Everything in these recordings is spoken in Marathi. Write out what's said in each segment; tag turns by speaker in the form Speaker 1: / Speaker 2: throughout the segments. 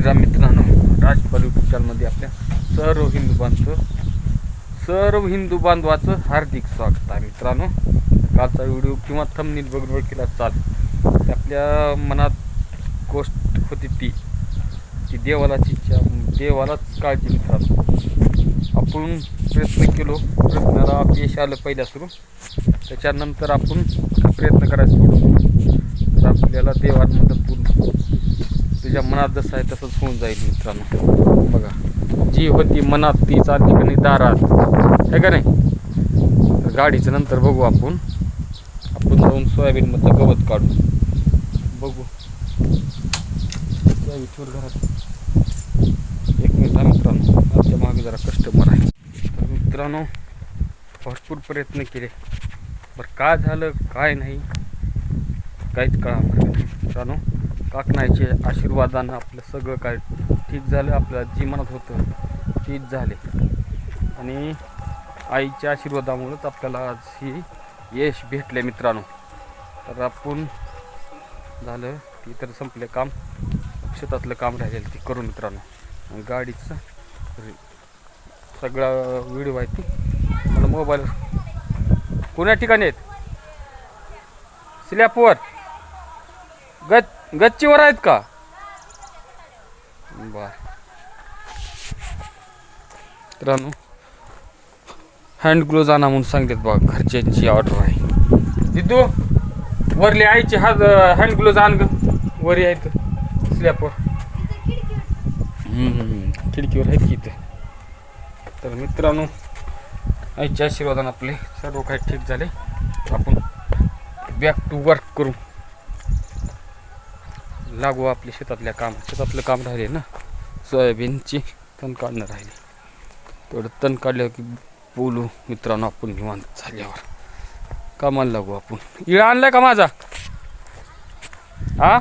Speaker 1: श्रीराम मित्रांनो, राजपाल यूट्यूब चॅनलमध्ये आपल्या सर्व हिंदू बांधवाचं हार्दिक स्वागत आहे मित्रांनो. कालचा व्हिडिओ किंवा थंबनेल बघून ओळखीला चाल आपल्या मनात गोष्ट होती ती देवालाच काळजी मित्रांनो. आपण प्रयत्न केलो, प्रयत्नाला अपयश आलं पहिल्या सुरू, त्याच्यानंतर आपण प्रयत्न करायला सोडून तर आपल्याला देवांमध्ये पूर्ण तुझ्या मनात जसं आहे तसंच होऊन जाईल मित्रांनो. बघा, जी होती मनात ती चालली का नाही दारात, आहे का नाही. तर गाडीचं नंतर बघू आपण जाऊन सोयाबीनमधलं गवत काढू. बघू सोयाबीन घरात एक मिनिट मित्रांनो, आमच्या मागे जरा कस्टमर आहे. तर मित्रांनो भरपूर प्रयत्न केले, बरं काय झालं काय नाही काहीच कळणार नाही मित्रांनो. काकणाचे आशीर्वादानं आपलं सगळं काय ठीक झालं. आपल्याला जी मनात होतं तीच झाले आणि आईच्या आशीर्वादामुळेच आपल्याला आज ही यश भेटले मित्रांनो. तर आपण झालं ती तर संपले काम, शेतातलं काम राहिलेलं ते करू मित्रांनो. गाडीचं सगळा व्हिडिओ आहे ती मला मोबाईल कोण्या ठिकाणी आहेत, स्लॅपवर गच्चीवर आहेत का. बर मित्रांनो, हँड ग्लोव्ज आणा म्हणून सांगतात बघा, घरच्यांची ऑर्डर आहे. दिदू वरले आईचे हात हँड ग्लोव्ज आण ग, वरी आहेत स्लॅपवर. खिडकीवर आहेत की इथं. तर मित्रांनो आईच्या आशीर्वादाने आपले सर्व काही ठीक झाले. आपण बॅक टू वर्क करू लागू. आपले शेतातलं काम राहिले ना, सोयाबीनची तण काढणं राहिले, तेवढं तण काढल्यावर की बोलू मित्रांनो. आपण निवांत झाल्यावर कामाला लागू. आपण इळा आणलाय का माझा, हा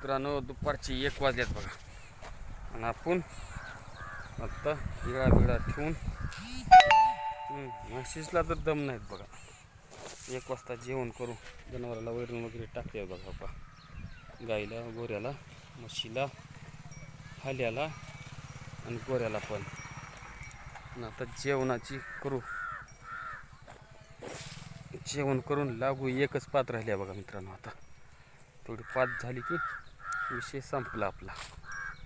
Speaker 1: मित्रांनो. दुपारची 1 वाजल्यात बघा, आणि आपण आत्ता इळा बिळा ठेवून म्हशीसला तर दम नाहीत बघा. 1 वाजता जेवण करू, जनावराला वैरण वगैरे टाकले बघा बा, गाईला, गोऱ्याला, म्हशीला, हाल्याला आणि गोऱ्याला पण. आता जेवणाची करू, जेवण करून लागू. 1च पात राहिली बघा मित्रांनो. आता थोडी पात झाली की विषय संपला आपला.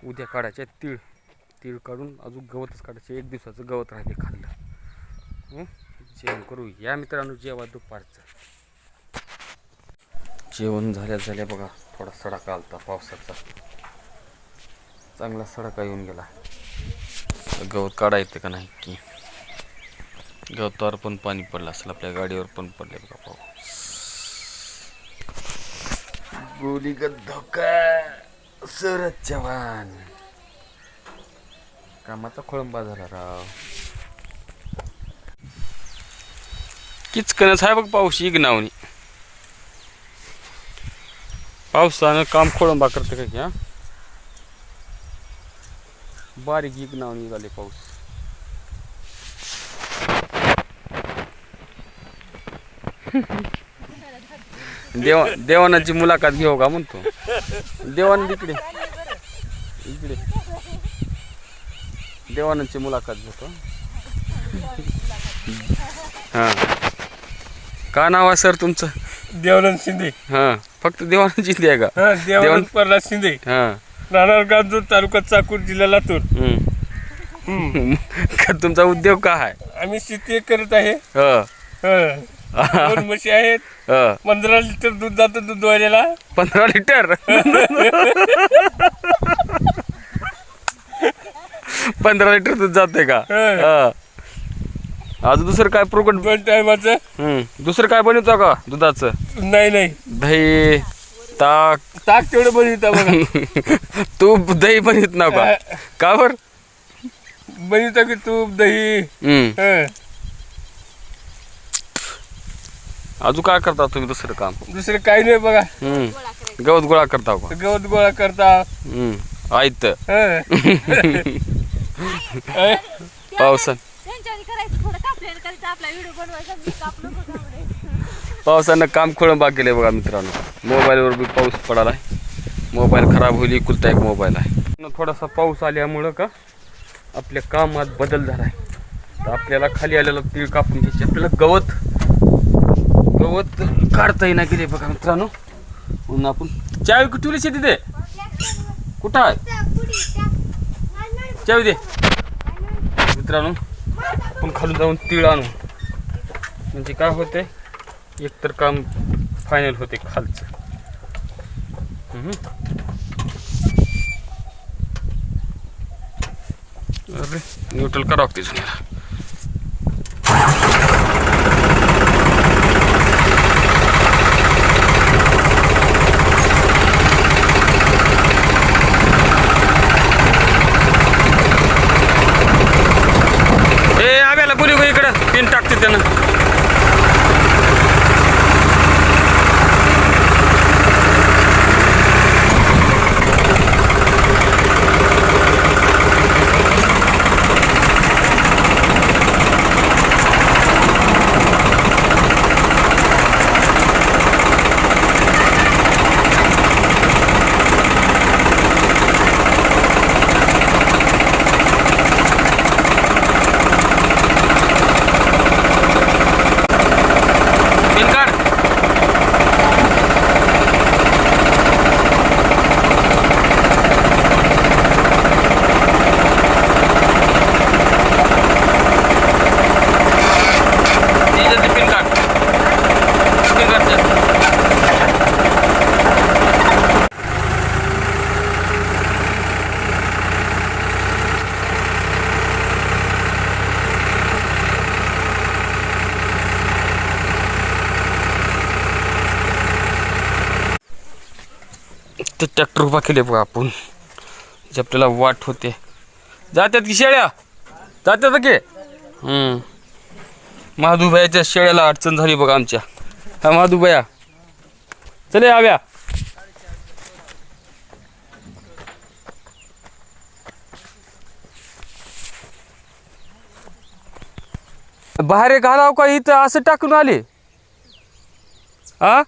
Speaker 1: उद्या काढायचे तीळ काढून अजून गवतच काढायचे. 1 दिवसाचं गवत राहिले खाल्लं. जेवण करू या मित्रांनो. जेव्हा दुपारचं जेवण झाल्या बघा, थोडा सडाका आलता पावसाचा, चांगला सडाका येऊन गेला. गवत काढायचं का नाही की गवतावर पण पाणी पडलं असेल, आपल्या गाडीवर पण पडले बघा पाऊस. गोलीगत धोका, सरत जवान, कामाचा खोळंबा झाला राव. किचकनच आहे बघ पाऊस इगनावनी. पावसानं काम खोळंबा करते का की, हा बारीक इगनावनी झाले पाऊस. देवानाची मुलाखत घेऊ का म्हणतो. देवान इकडे देवानाची मुलाखत घेतो. हा, का नाव आहे सर तुमचं?
Speaker 2: देवानंद शिंदे.
Speaker 1: हा, फक्त देवानंद शिंदे आहे का?
Speaker 2: देवानंद प्रल्हाद शिंदे.
Speaker 1: हा,
Speaker 2: राहणार गाजूर, तालुका चाकूर, जिल्हा लातूर.
Speaker 1: तुमचा उद्योग काय आहे?
Speaker 2: आम्ही शेती करत आहे. 2 म्हशी आहेत. 15 लिटर दूध जातं दूध वाल्याला.
Speaker 1: 15 लिटर 15 लिटर दूध जाते का? अजून दुसरं काय प्रोडक्ट?
Speaker 2: 2 टायमाचं.
Speaker 1: दुसरं काय बनवतो का दुधाचं?
Speaker 2: नाही,
Speaker 1: दही, ताक
Speaker 2: तेवढं बनवता बघा.
Speaker 1: तूप, दही बनवत ना का बर?
Speaker 2: बनवता की तूप, दही.
Speaker 1: अजून काय करता तुम्ही दुसरं काम?
Speaker 2: दुसरं काही नाही बघा.
Speaker 1: गवत गोळा करता का?
Speaker 2: गवत गोळा करता.
Speaker 1: आयत
Speaker 2: हं.
Speaker 1: पावसा पावसानं काम खोळंबा केलंय बघा मित्रांनो. मोबाईलवर बी पाऊस पडालाय. मोबाईल खराब होईल इकुलता एक मोबाईल आहे. थोडासा पाऊस आल्यामुळं का आपल्या कामात बदल झाला आहे. तर आपल्याला खाली आलेलं तीळ कापून घ्यायचे. आपल्याला गवत काढता येईना गेले बघा मित्रांनो. म्हणून आपण चावी कुठली शेती दे कुठं आहे चावी दे मित्रांनो. आपण खालून जाऊन तीळ आणू म्हणजे काय होते एकतर काम फायनल होते खालचं. अरे न्यूट्रल करावं लागते जुन्याला. ए आव्याला बोली गो इकडं पिन टाकते त्यानं. ते ट्रॅक्टर उभा केले बघा आपण. जे आपल्याला वाट होते जात्यात की शेळ्या जात्यात की. महादूबाईच्या शेळ्याला अडचण झाली बघा आमच्या. हा महादूबाया चले आव्या. बाहेर घालाव का इथं असं टाकून आले हा.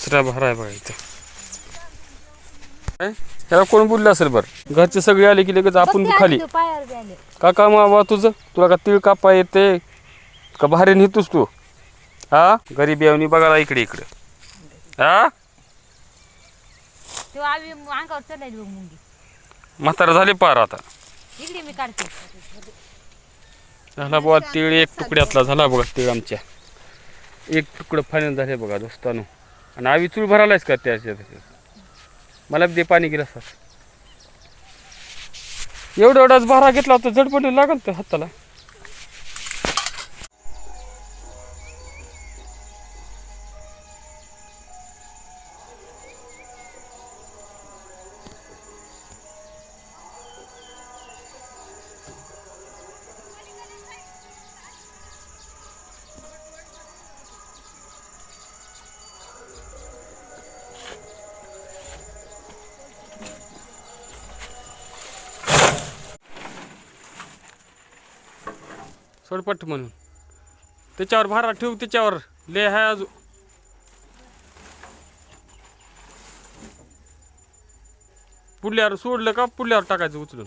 Speaker 1: दुसरा भार आहे बघा इथं. त्याला कोण बोललं असेल बरं. घरचे सगळे आले की लगेच आपण खाली. काका मावा तुझं तुला का तीळ कापा येते का भारी नेतोस तू हा. गरीब येऊन बघायला इकडे इकडे हा. म्हातारा झाले पार आता. झाला बघा तीळ एक तुकड्यातला झाला बघा तीळ आमच्या. एक तुकडं फायनल झाले बघा दोस्तानो. आणि आवी चूळ भरायलाच का त्याच्या मला दे पाणी गेला सर. एवढाच भारा घेतला होता झडपट लागल तर हाताला. सोडपट म्हणून त्याच्यावर भारा ठेवू. त्याच्यावर ले आहे अजून. पुढल्यावर सोडलं का पुढल्यावर टाकायचं उचलून.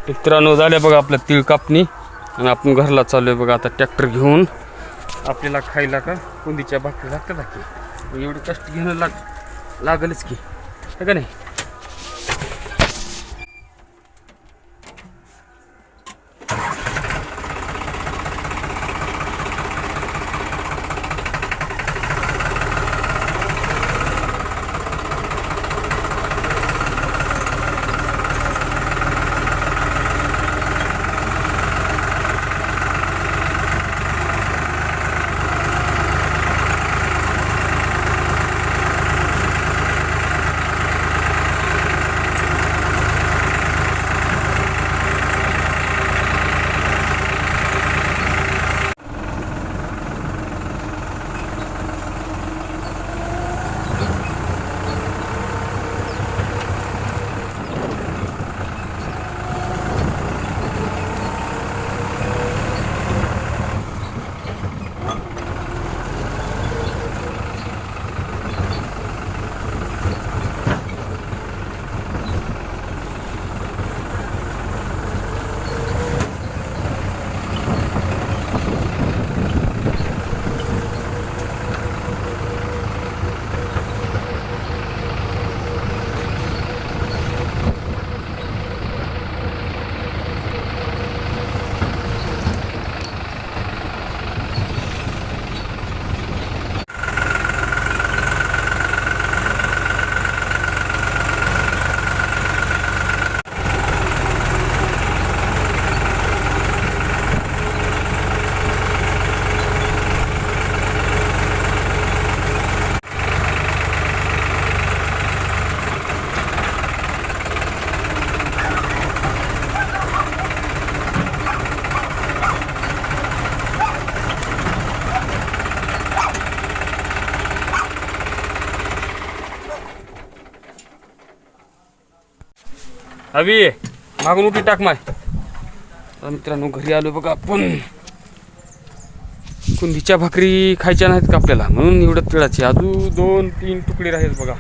Speaker 1: मित्रांनो झाल्या बघा आपल्या तीळ कापणी आणि आपण घरला चालू आहे बघा आता ट्रॅक्टर घेऊन. आपल्याला खायला का बुंदीच्या भाकरी लागतात की एवढे कष्ट घेणं लागलच की है का नाही. हवी मागून उठी टाक माय. मित्रांनो घरी आलो बघा आपण. कुंदीच्या भाकरी खायच्या नाहीत का आपल्याला म्हणून एवढं तिळाचे अजून 2-3 तुकडे राहील बघा.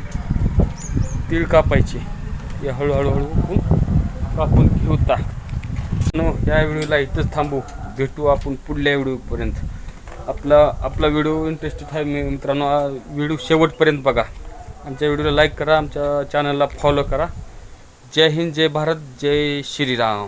Speaker 1: तीळ कापायचे हे हळूहळू कापून घेऊता. या व्हिडिओला इथंच थांबू. भेटू आपण पुढल्या व्हिडिओपर्यंत. आपला व्हिडिओ इंटरेस्टेड आहे मित्रांनो. व्हिडिओ शेवटपर्यंत बघा. आमच्या व्हिडिओला लाईक करा. आमच्या चॅनलला फॉलो करा. जय हिंद, जय भारत, जय श्रीराम.